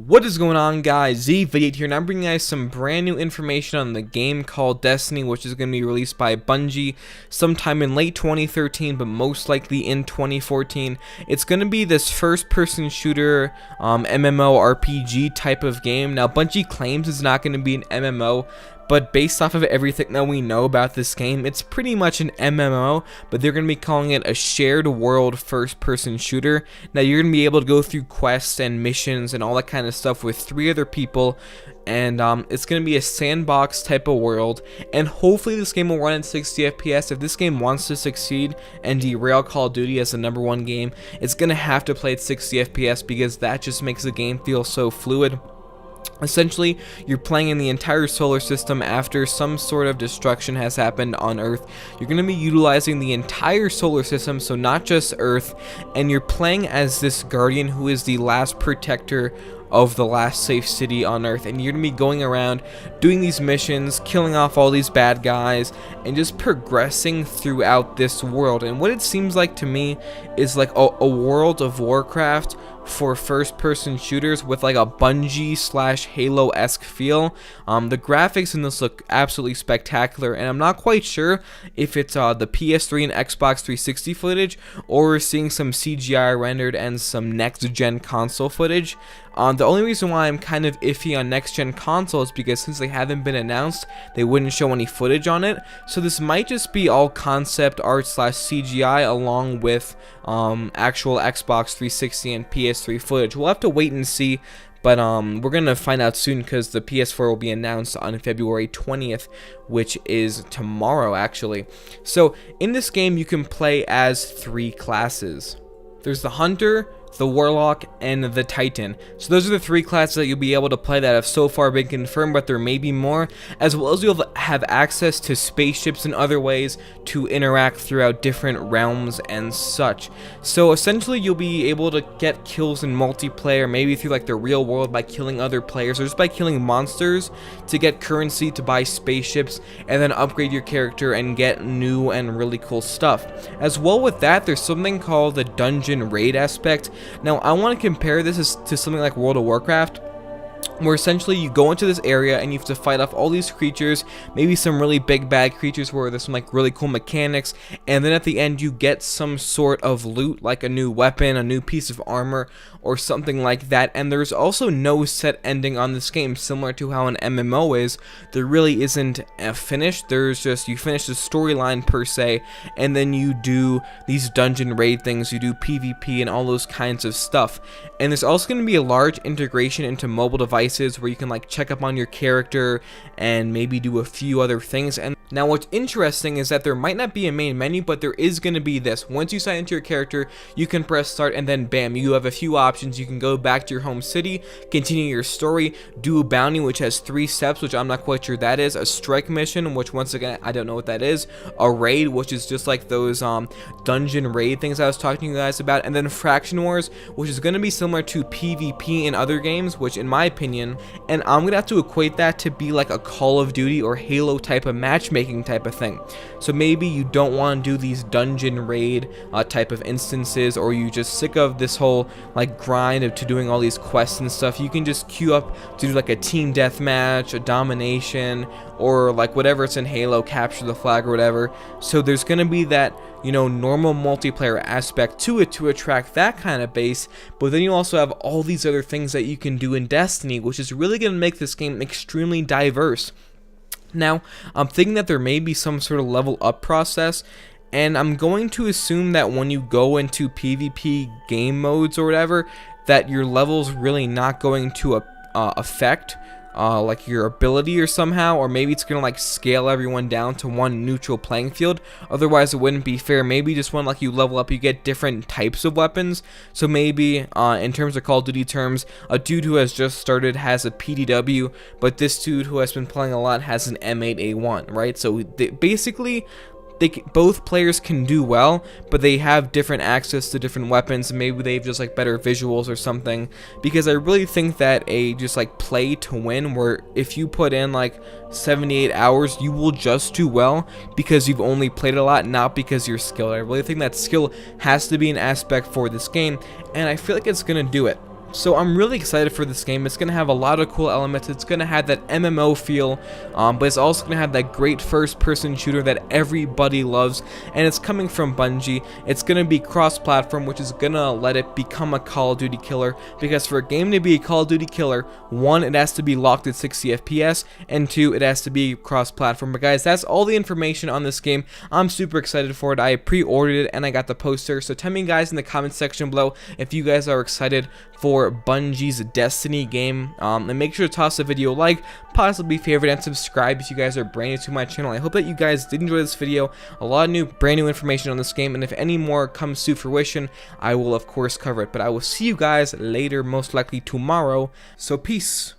What is going on, guys? Z88 here, and I'm bringing you guys some brand new information on the game called Destiny, which is going to be released by Bungie sometime in late 2013, but most likely in 2014. It's going to be this first-person shooter MMORPG type of game. Now, Bungie claims it's not going to be an MMO, but based off of everything that we know about this game, it's pretty much an MMO, but they're going to be calling it a shared world first-person shooter. Now, you're going to be able to go through quests and missions and all that kind of stuff with 3 other people, and it's going to be a sandbox type of world, and hopefully this game will run at 60 FPS. If this game wants to succeed and derail Call of Duty as the #1 game, it's going to have to play at 60 FPS because that just makes the game feel so fluid. Essentially, you're playing in the entire solar system after some sort of destruction has happened on Earth. You're going to be utilizing the entire solar system, so not just Earth, and you're playing as this guardian who is the last protector of the last safe city on Earth, and you're going to be going around doing these missions, killing off all these bad guys, and just progressing throughout this world. And what it seems like to me is like a World of Warcraft for first-person shooters with like a Bungie / Halo-esque feel. The graphics in this look absolutely spectacular, and I'm not quite sure if it's the PS3 and Xbox 360 footage, or we're seeing some CGI rendered and some next-gen console footage. The only reason why I'm kind of iffy on next-gen console is because since they haven't been announced, they wouldn't show any footage on it. So this might just be all concept art / CGI along with actual Xbox 360 and PS3 footage. We'll have to wait and see, but we're gonna find out soon because the PS4 will be announced on February 20th, which is tomorrow actually. So in this game you can play as 3 classes. There's the Hunter, the Warlock, and the Titan. So those are the 3 classes that you'll be able to play that have so far been confirmed, but there may be more, as well as you'll have access to spaceships and other ways to interact throughout different realms and such. So essentially you'll be able to get kills in multiplayer, maybe through like the real world by killing other players, or just by killing monsters to get currency to buy spaceships, and then upgrade your character and get new and really cool stuff. As well with that, there's something called the dungeon raid aspect. Now, I want to compare this to something like World of Warcraft, where essentially you go into this area and you have to fight off all these creatures, maybe some really big bad creatures where there's some like really cool mechanics, and then at the end you get some sort of loot, like a new weapon, a new piece of armor, or something like that. And there's also no set ending on this game, similar to how an MMO is. There really isn't a finish. There's just, you finish the storyline per se, and then you do these dungeon raid things, you do PvP and all those kinds of stuff. And there's also going to be a large integration into mobile devices where you can like check up on your character and maybe do a few other things. And now what's interesting is that there might not be a main menu, but there is going to be this. Once you sign into your character, you can press start, and then bam, you have a few options. You can go back to your home city, continue your story, do a bounty which has 3 steps, which I'm not quite sure that is, a strike mission, which once again I don't know what that is, a raid, which is just like those dungeon raid things I was talking to you guys about, and then faction wars, which is going to be similar to PvP in other games, which in my opinion, and I'm going to have to equate that to be like a Call of Duty or Halo type of matchmaking type of thing. So maybe you don't want to do these dungeon raid type of instances, or you just sick of this whole like grind to doing all these quests and stuff. You can just queue up to do like a team deathmatch, a domination, or like whatever it's in Halo, capture the flag or whatever. So there's going to be that, you know, normal multiplayer aspect to it to attract that kind of base, but then you also have all these other things that you can do in Destiny, which is really going to make this game extremely diverse. Now, I'm thinking that there may be some sort of level up process, and I'm going to assume that when you go into PvP game modes or whatever, that your level's really not going to affect like your ability or somehow, or maybe it's gonna like scale everyone down to one neutral playing field. Otherwise it wouldn't be fair. Maybe just when like you level up you get different types of weapons. So maybe in terms of Call of Duty terms, a dude who has just started has a PDW, but this dude who has been playing a lot has an M8A1, right? So basically both players can do well, but they have different access to different weapons. Maybe they have just like better visuals or something, because I really think that a just like play to win, where if you put in like 78 hours you will just do well because you've only played a lot, not because you're skilled. I really think that skill has to be an aspect for this game, and I feel like it's gonna do it. So I'm really excited for this game. It's going to have a lot of cool elements. It's going to have that MMO feel, but it's also going to have that great first-person shooter that everybody loves, and it's coming from Bungie. It's going to be cross-platform, which is going to let it become a Call of Duty killer, because for a game to be a Call of Duty killer, 1, it has to be locked at 60 FPS, and 2, it has to be cross-platform. But guys, that's all the information on this game. I'm super excited for it. I pre-ordered it, and I got the poster. So tell me guys in the comment section below if you guys are excited for Bungie's Destiny game, and make sure to toss the video a like, possibly favorite, and subscribe if you guys are brand new to my channel. I hope that you guys did enjoy this video. A lot of brand new information on this game, and if any more comes to fruition, I will of course cover it. But I will see you guys later, most likely tomorrow. So peace.